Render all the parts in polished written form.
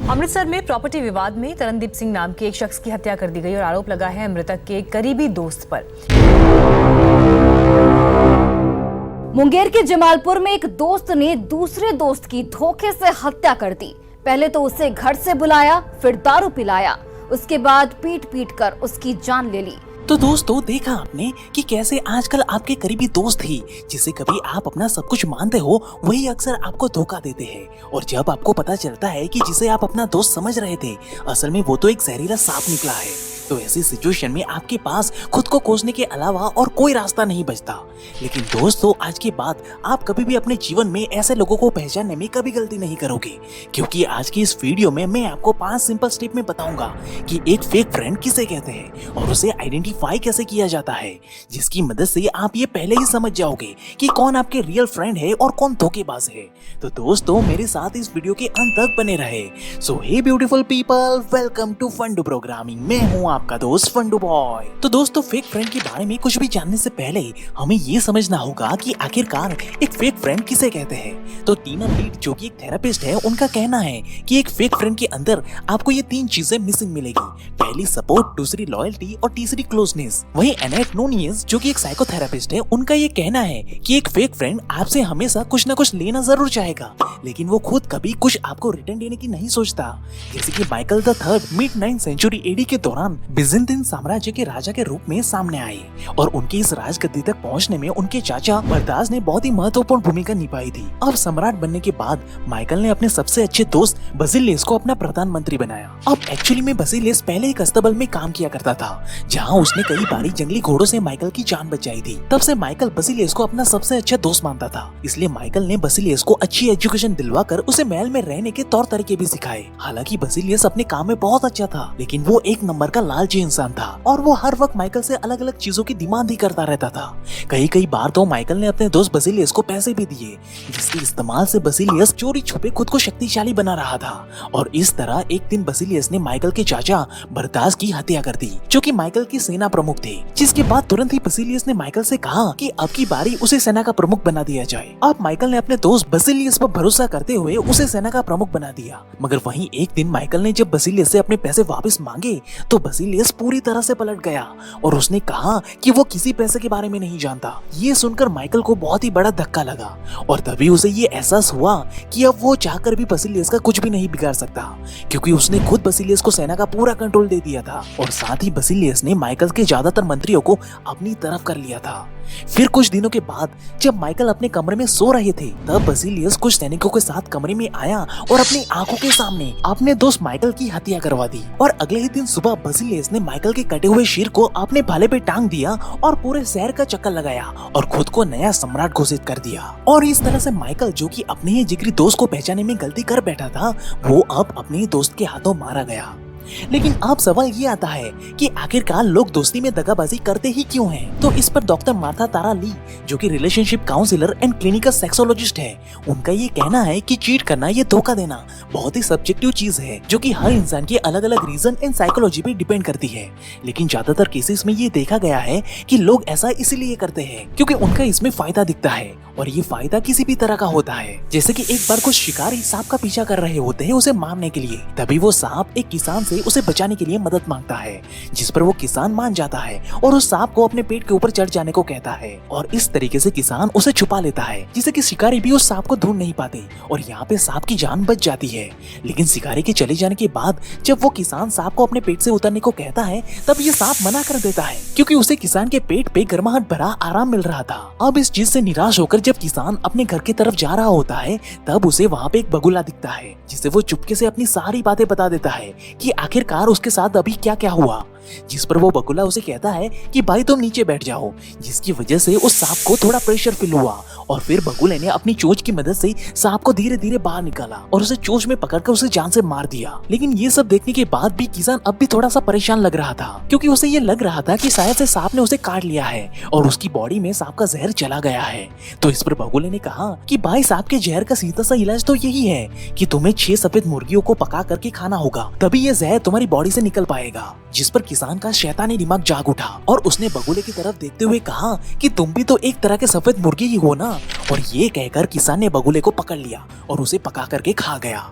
अमृतसर में प्रॉपर्टी विवाद में तरनदीप सिंह नाम के एक शख्स की हत्या कर दी गई और आरोप लगा है मृतक के करीबी दोस्त पर। मुंगेर के जमालपुर में एक दोस्त ने दूसरे दोस्त की धोखे से हत्या कर दी। पहले तो उसे घर से बुलाया, फिर दारू पिलाया, उसके बाद पीट पीट कर उसकी जान ले ली। तो दोस्तों, देखा आपने कि कैसे आजकल आपके करीबी दोस्त ही जिसे कभी आप अपना सब कुछ मानते हो वही अक्सर आपको धोखा देते हैं। और जब आपको पता चलता है कि जिसे आप अपना दोस्त समझ रहे थे असल में वो तो एक जहरीला सांप निकला है, तो ऐसी सिचुएशन में आपके पास खुद को कोसने के अलावा और कोई रास्ता नहीं बचता। लेकिन दोस्तों, आज के बाद आप कभी भी अपने जीवन में ऐसे लोगों को पहचानने में कभी गलती नहीं करोगे, क्योंकि आज की इस वीडियो में मैं आपको 5 सिंपल स्टेप में बताऊंगा कि एक फेक फ्रेंड किसे कहते हैं और उसे आइडेंटिफाई कैसे किया जाता है, जिसकी मदद से आप ये पहले ही समझ जाओगे कि कौन आपके रियल फ्रेंड है और कौन धोखेबाज है। तो दोस्तों, मेरे साथ इस वीडियो के अंत तक बने रहे। So hey beautiful people, welcome to फंडू प्रोग्रामिंग। मैं हूँ आपका दोस्त फंडू बॉय। तो दोस्तों, फेक फ्रेंड के बारे में कुछ भी जानने से पहले हमें ये समझना होगा कि आखिरकार एक फेक फ्रेंड किसे कहते हैं। तो टीना लीड, जो कि एक थेरेपिस्ट है, उनका कहना है कि एक फेक फ्रेंड के अंदर आपको ये 3 चीजें मिसिंग मिलेगी। पहली सपोर्ट, दूसरी लॉयल्टी और तीसरी क्लोजनेस। वहीं एनेट नूनियस, जो कि एक साइकोथेरेपिस्ट है, उनका ये कहना है कि एक फेक फ्रेंड आपसे हमेशा कुछ न कुछ लेना जरूर चाहेगा, लेकिन वो खुद कभी कुछ आपको रिटर्न देने की नहीं सोचता। जैसे कि Michael the third mid 9th century AD के दौरान बिजेंटाइन साम्राज्य के राजा के रूप में सामने आए और उनकी इस राजगद्दी तक पहुंचने में उनके चाचा बरदास ने बहुत ही महत्वपूर्ण भूमिका निभाई थी। अब सम्राट बनने के बाद माइकल ने अपने सबसे अच्छे दोस्त बसिलियस को अपना प्रधानमंत्री बनाया। अब एक्चुअली में बसिलियस पहले एक अस्तबल में काम किया करता था, जहाँ उसने कई बारी जंगली घोड़ों से माइकल की जान बचाई थी। तब से माइकल बसिलियस को अपना सबसे अच्छा दोस्त मानता था, इसलिए माइकल ने बसिलियस को अच्छी एजुकेशन दिलवाकर उसे महल में रहने के तौर तरीके भी सिखाए। हालांकि बसिलियस अपने काम में बहुत अच्छा था, लेकिन वो एक नंबर का लालची इंसान था और वो हर वक्त माइकल से अलग अलग चीजों की डिमांड ही करता रहता था। कई बार तो माइकल ने अपने दोस्त बसिलियस को पैसे भी दिए, जिसके इस्तेमाल से बसिलियस चोरी छुपे खुद को शक्तिशाली बना रहा था। और इस तरह एक दिन बसिलियस ने माइकल के चाचा बरदास की हत्या कर दी, जो कि माइकल की सेना प्रमुख थे। जिसके बाद तुरंत ही बसिलियस ने माइकल से कहा कि अब की बारी उसे सेना का प्रमुख बना दिया जाए। अब माइकल ने अपने दोस्त बसिलियस पर भरोसा करते हुए उसे सेना का प्रमुख बना दिया। मगर वहीं एक दिन माइकल ने जब बसिलियस से अपने पैसे वापस मांगे तो बसिलियस पूरी तरह से पलट गया और उसने कहा कि वो किसी पैसे के बारे में नहीं जानता। ये सुनकर माइकल को बहुत ही बड़ा धक्का लगा और तभी उसे ये एहसास हुआ कि अब वो चाहकर भी बसिलियस का कुछ भी नहीं बिगाड़ सकता, क्योंकि उसने खुद बसिलियस को सेना का पूरा कंट्रोल दे दिया था और साथ ही बसिलियस ने माइकल के ज्यादातर मंत्रियों को अपनी तरफ कर लिया था। फिर कुछ दिनों के बाद जब माइकल अपने कमरे में सो रहे थे, तब बसिलियस कुछ सैनिकों के साथ कमरे में आया और अपनी आंखों के सामने अपने दोस्त माइकल की हत्या करवा दी। और अगले ही दिन सुबह बसिलियस ने माइकल के कटे हुए शीर को अपने भाले पे टांग दिया और पूरे शहर का चक्कर लगाया और खुद को नया सम्राट घोषित कर दिया। और इस तरह से माइकल, जो कि अपने ही जिगरी दोस्त को पहचानने में गलती कर बैठा था, वो अब अपने ही दोस्त के हाथों मारा गया। लेकिन अब सवाल ये आता है कि आखिरकार लोग दोस्ती में दगाबाजी करते ही क्यों हैं? तो इस पर डॉक्टर मार्था तारा ली, जो कि relationship counsellor and clinical sexologist है, उनका ये कहना है कि चीट करना, ये धोखा देना बहुत ही सब्जेक्टिव चीज है, जो कि हर इंसान के अलग अलग रीजन एंड साइकोलॉजी पे डिपेंड करती है। लेकिन ज्यादातर केसेस में ये देखा गया है कि लोग ऐसा इसलिए करते हैं क्योंकि उनका इसमें फायदा दिखता है और ये फायदा किसी भी तरह का होता है। जैसे कि एक बार कुछ शिकारी सांप का पीछा कर रहे होते हैं उसे मारने के लिए, तभी वो सांप एक किसान से उसे बचाने के लिए मदद मांगता है, जिस पर वो किसान मान जाता है और उस सांप को अपने पेट के ऊपर चढ़ जाने को कहता है और इस तरीके से किसान उसे छुपा लेता है, जिससे कि शिकारी भी उस सांप को ढूंढ नहीं पाते और यहाँ पे सांप की जान बच जाती है। लेकिन शिकारी के चले जाने के बाद जब वो किसान सांप को अपने पेट से उतरने को कहता है, तब ये सांप मना कर देता है, क्योंकि उसे किसान के पेट पे गर्माहट भरा आराम मिल रहा था। अब इस चीज से निराश होकर जब किसान अपने घर की तरफ जा रहा होता है, तब उसे वहाँ पे एक बगुला दिखता है, जिसे वो चुपके से अपनी सारी बातें बता देता है कि आखिरकार उसके साथ अभी क्या क्या हुआ। जिस पर वो बगुला उसे कहता है कि भाई तुम नीचे बैठ जाओ, जिसकी वजह से उस सांप को थोड़ा प्रेशर फील हुआ और फिर बगुले ने अपनी चोंच की मदद से सांप को धीरे धीरे बाहर निकाला और उसे चोंच में पकड़कर उसे जान से मार दिया। लेकिन ये सब देखने के बाद भी किसान अब भी थोड़ा सा परेशान लग रहा था, क्योंकि उसे ये लग रहा था कि शायद से सांप ने उसे काट लिया है और उसकी बॉडी में सांप का जहर चला गया है। तो इस पर बगुले ने कहा कि भाई सांप के जहर का सीधा सा इलाज तो यही है कि तुम्हें 6 सफेद मुर्गियों को पका करके खाना होगा, तभी ये जहर तुम्हारी बॉडी से निकल पाएगा। जिस पर किसान का शैतानी दिमाग जाग उठा और उसने बगुले की तरफ देखते हुए कहा कि तुम भी तो एक तरह के सफेद मुर्गी ही हो ना। और ये कहकर किसान ने बगुले को पकड़ लिया और उसे पका करके खा गया।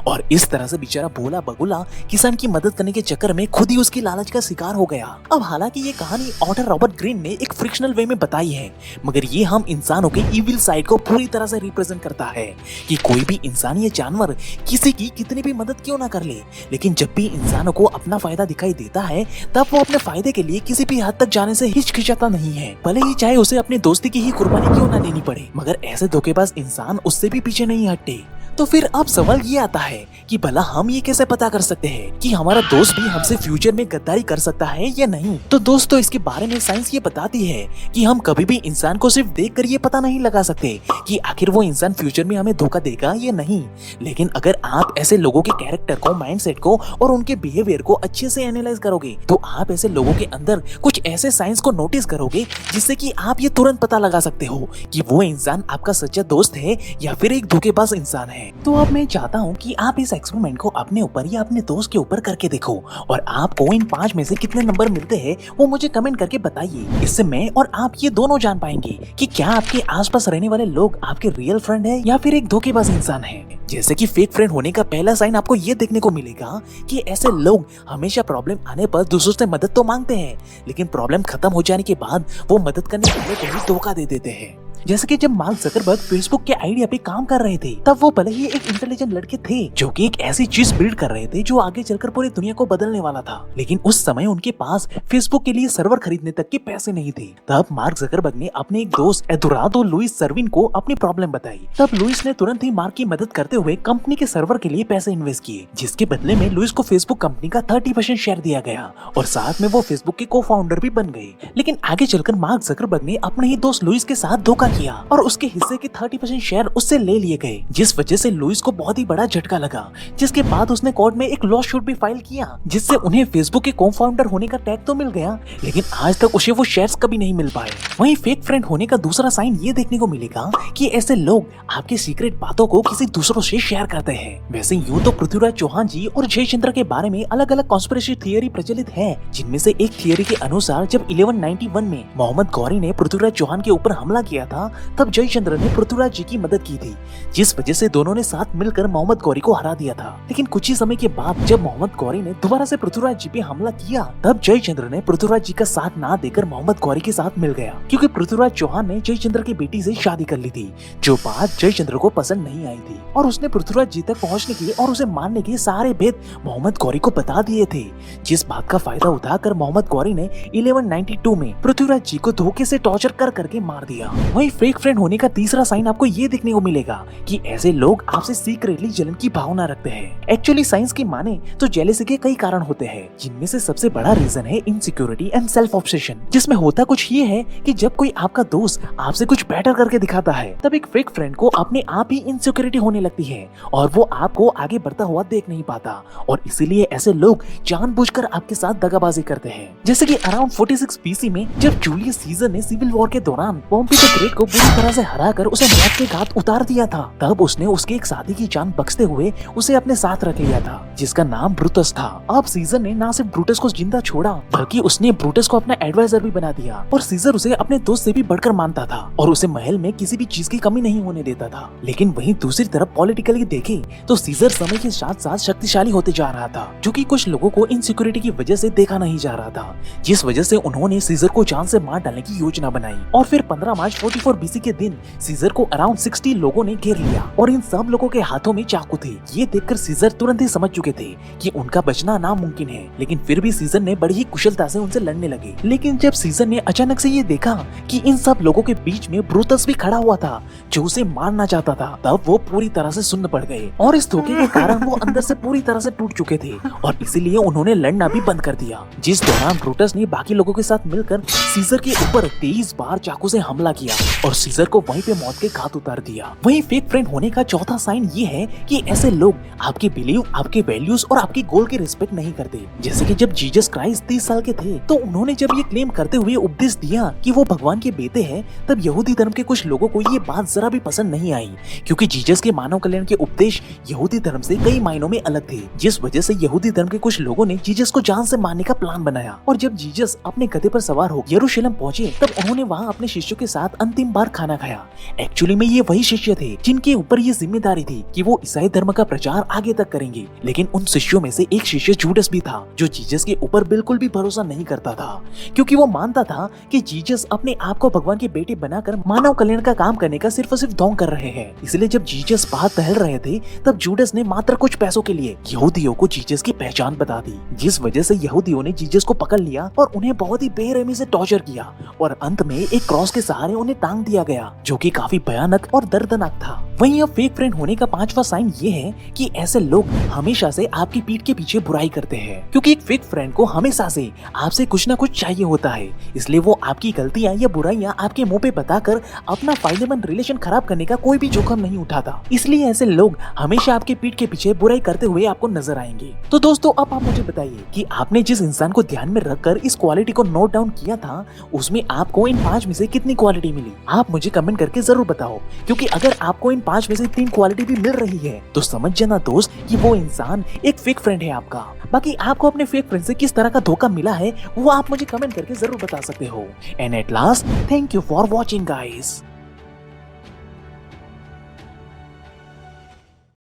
और इस तरह से बेचारा भोला बगुला किसान की मदद करने के चक्कर में खुद ही उसकी लालच का शिकार हो गया। अब हालांकि ये कहानी ऑथर रॉबर्ट ग्रीन ने एक फ्रिक्शनल वे में बताई है, मगर ये हम इंसानों के इविल साइड को पूरी तरह से रिप्रेजेंट करता है कि कोई भी इंसान या जानवर किसी की कितनी भी मदद क्यों ना कर ले, लेकिन जब भी इंसानों को अपना फायदा दिखाई देता है तब वो अपने फायदे के लिए किसी भी हद तक जाने से हिचकिचाता नहीं है, भले ही चाहे उसे अपनी दोस्ती की ही कुर्बानी क्यों ना देनी पड़े। मगर ऐसे धोखेबाज इंसान उससे भी पीछे नहीं हटते। तो फिर अब सवाल ये आता है कि भला हम ये कैसे पता कर सकते हैं कि हमारा दोस्त भी हमसे फ्यूचर में गद्दारी कर सकता है या नहीं। तो दोस्तों, इसके बारे में साइंस ये बताती है कि हम कभी भी इंसान को सिर्फ देखकर ये पता नहीं लगा सकते कि आखिर वो इंसान फ्यूचर में हमें धोखा देगा या नहीं। लेकिन अगर आप ऐसे लोगों के कैरेक्टर को, माइंडसेट को और उनके बिहेवियर को अच्छे से एनालाइज करोगे तो आप ऐसे लोगों के अंदर कुछ ऐसे साइंस को नोटिस करोगे जिससे कि आप ये तुरंत पता लगा सकते हो कि वो इंसान आपका सच्चा दोस्त है या फिर एक धोखेबाज इंसान है। तो अब मैं चाहता हूँ कि आप इस एक्सपेरिमेंट को अपने ऊपर या अपने दोस्त के ऊपर करके देखो और आपको इन 5 में से कितने नंबर मिलते हैं वो मुझे कमेंट करके बताइए। इससे मैं और आप ये दोनों जान पाएंगे कि क्या आपके आसपास रहने वाले लोग आपके रियल फ्रेंड है या फिर एक धोखेबाज इंसान है। जैसे कि फेक फ्रेंड होने का पहला साइन आपको ये देखने को मिलेगा कि ऐसे लोग हमेशा प्रॉब्लम आने पर दूसरों से मदद तो मांगते हैं, लेकिन प्रॉब्लम खत्म हो जाने के बाद वो मदद करने वाले को ही धोखा दे देते हैं। जैसे कि जब मार्क ज़करबर्ग फेसबुक के आइडिया पे काम कर रहे थे तब वो भले ही एक इंटेलिजेंट लड़के थे जो कि एक ऐसी चीज बिल्ड कर रहे थे जो आगे चलकर पूरी दुनिया को बदलने वाला था, लेकिन उस समय उनके पास फेसबुक के लिए सर्वर खरीदने तक के पैसे नहीं थे। तब मार्क ज़करबर्ग ने अपने एक दोस्त एदुरादो लुइस सर्विन को अपनी प्रॉब्लम बताई। तब लुइस ने तुरंत ही मार्क की मदद करते हुए कंपनी के सर्वर के लिए पैसे इन्वेस्ट किए, जिसके बदले में लुइस को फेसबुक कंपनी का 30% शेयर दिया गया और साथ में वो फेसबुक के को फाउंडर भी बन गए। लेकिन आगे चलकर मार्क ज़करबर्ग ने अपने ही दोस्त लुइस के साथ धोखा किया और उसके हिस्से के 30% शेयर उससे ले लिए गए, जिस वजह से लुइस को बहुत ही बड़ा झटका लगा, जिसके बाद उसने कोर्ट में एक लॉ सूट भी फाइल किया जिससे उन्हें फेसबुक के को फाउंडर होने का टैग तो मिल गया, लेकिन आज तक उसे वो शेयर्स कभी नहीं मिल पाए। वहीं फेक फ्रेंड होने का दूसरा साइन ये देखने को मिलेगा कि ऐसे लोग आपकी सीक्रेट बातों को किसी दूसरों से शेयर करते हैं। वैसे यूँ तो पृथ्वीराज चौहान जी और जयचंद्र के बारे में अलग अलग कॉन्स्पिरेसी थियरी प्रचलित है, जिनमें से एक थियरी के अनुसार जब 1191 में मोहम्मद गौरी ने पृथ्वीराज चौहान के ऊपर हमला किया था तब जयचंद्र ने पृथ्वीराज जी की मदद की थी, जिस वजह से दोनों ने साथ मिलकर मोहम्मद गौरी को हरा दिया था। लेकिन कुछ ही समय के बाद जब मोहम्मद गौरी ने दोबारा से पृथ्वीराज जी पे हमला किया तब जयचंद्र ने पृथ्वीराज जी का साथ ना देकर मोहम्मद गौरी के साथ मिल गया, क्योंकि पृथ्वीराज चौहान ने जयचंद्र की बेटी से शादी कर ली थी, जो बात जयचंद्र को पसंद नहीं आई थी और उसने पृथ्वीराज जी तक पहुँचने के और उसे मारने के सारे भेद मोहम्मद गौरी को बता दिए थे, जिस बात का फायदा उठाकर मोहम्मद गौरी ने 1192 में पृथ्वीराज जी को धोखे से टॉर्चर कर करके मार दिया। वहीं फेक फ्रेंड होने का तीसरा साइन आपको ये देखने को मिलेगा कि ऐसे लोग आपसे सीक्रेटली जलन की भावना रखते हैं। एक्चुअली साइंस की माने तो जेलेसी के कई कारण होते हैं, जिनमें से सबसे बड़ा रीजन है इनसिक्योरिटी एंड सेल्फ ऑब्सेशन, जिसमें होता कुछ ये है कि जब कोई आपका दोस्त आपसे कुछ बेटर करके दिखाता है तब एक फेक फ्रेंड को अपने आप ही इनसिक्योरिटी होने लगती है और वो आपको आगे बढ़ता हुआ देख नहीं पाता, और इसीलिए ऐसे लोग जानबूझकर आपके साथ दगाबाजी करते हैं। जैसे कि अराउंड 46 BC में जब जूलियस सीजर ने सिविल वॉर के दौरान पोम्पी द ग्रेट को बुरी तरह से हराकर उसे मौत के घाट उतार दिया था, तब उसने उसके एक साथी की जान बख्शते हुए उसे अपने साथ रख लिया था, जिसका नाम ब्रूटस था। अब सीजर ने न सिर्फ ब्रूटस को जिंदा छोड़ा बल्कि उसने ब्रूटस को अपना एडवाइजर भी बना दिया, और सीजर उसे अपने दोस्त से भी बढ़कर मानता था और उसे महल में किसी भी चीज की कमी नहीं होने देता था। लेकिन वहीं दूसरी तरफ पॉलिटिकली देखे तो सीजर समय के साथ साथ शक्तिशाली होते जा रहा था, जो कि कुछ लोगों को इनसिक्योरिटी की वजह से देखा नहीं जा रहा था, जिस वजह से उन्होंने सीजर को जान से मार डालने की योजना बनाई। और फिर 15 मार्च 44 BC के दिन सीजर को अराउंड 60 लोगों ने घेर लिया और इन सब लोगों के हाथों में चाकू थे। ये देखकर सीजर तुरंत ही समझ चुके थे कि उनका बचना नामुमकिन है, लेकिन फिर भी सीजर ने बड़ी ही कुशलता से उनसे लड़ने लगे। लेकिन जब सीजर ने अचानक से ये देखा कि इन सब लोगों के बीच में ब्रूटस भी खड़ा हुआ था जो उसे मारना चाहता था, तब वो पूरी तरह से सुन्न पड़ गए और इस धोखे के कारण वो अंदर से पूरी तरह से टूट चुके थे और इसीलिए उन्होंने लड़ना भी बंद कर दिया। जिस दौरान ब्रूटस ने बाकी लोगों के साथ मिलकर सीजर के ऊपर 23 बार चाकू से हमला किया और सीजर को वहीं पे मौत के घाट उतार दिया। वहीं फेक फ्रेंड होने का चौथा साइन ये है कि ऐसे लोग आपके बिलीव, आपके वैल्यूज और आपकी गोल की रिस्पेक्ट नहीं करते। जैसे कि जब जीसस क्राइस्ट 30 साल के थे तो उन्होंने जब ये क्लेम करते हुए उपदेश दिया कि वो भगवान के बेटे हैं, तब यहूदी धर्म के कुछ लोगों को ये बात जरा भी पसंद नहीं आई, क्योंकि जीसस के मानव कल्याण के उपदेश यहूदी धर्म से कई मायनों में अलग थे, जिस वजह से यहूदी धर्म के कुछ लोगों ने जीसस को जान से मारने का प्लान बनाया। और जब जीसस अपने गधे पर सवार हो यरूशलेम पहुंचे तब उन्होंने वहां अपने शिष्यों के साथ अंतिम अंतिम बार खाना खाया। एक्चुअली में ये वही शिष्य थे जिनके ऊपर ये जिम्मेदारी थी कि वो ईसाई धर्म का प्रचार आगे तक करेंगे। लेकिन उन शिष्यों में से एक शिष्य जूडस भी था जो जीसस के ऊपर बिल्कुल भी भरोसा नहीं करता था, क्योंकि वो मानता था कि जीसस अपने आप को भगवान के बेटे बनाकर मानव कल्याण का काम करने का सिर्फ और सिर्फ ढोंग कर रहे हैं। इसलिए जब जीसस बाहर टहल रहे थे तब जूडस ने मात्र कुछ पैसों के लिए यहूदियों को जीसस की पहचान बता दी, जिस वजह से यहूदियों ने जीसस को पकड़ लिया और उन्हें बहुत ही बेरहमी से टॉर्चर किया और अंत में एक क्रॉस के सहारे उन्हें टांग दिया गया, जो कि काफी भयानक और दर्दनाक था। वहीं अब फेक फ्रेंड होने का पांचवा साइन ये है कि ऐसे लोग हमेशा से आपकी पीठ के पीछे बुराई करते हैं, क्योंकि एक फेक फ्रेंड को हमेशा से आपसे कुछ ना कुछ चाहिए होता है। इसलिए वो आपकी गलतियां या बुराइयां आपके मुंह पे बताकर अपना फायदेमंद रिलेशन खराब करने का कोई भी जोखिम नहीं उठाता। इसलिए ऐसे लोग हमेशा आपके पीठ के पीछे बुराई करते हुए आपको नजर आएंगे। तो दोस्तों अब आप मुझे बताइए कि आपने जिस इंसान को ध्यान में रखकर इस क्वालिटी को नोट डाउन किया था उसमें आपको इन 5 में से कितनी क्वालिटी मिली। आप मुझे कमेंट करके जरूर बताओ, क्योंकि अगर आपको इन 5 में से 3 क्वालिटी भी मिल रही है तो समझ जाना दोस्त कि वो इंसान एक फेक फ्रेंड है आपका। बाकी आपको अपने फेक फ्रेंड से किस तरह का धोखा मिला है वो आप मुझे कमेंट करके जरूर बता सकते हो। And at last, thank you for watching guys.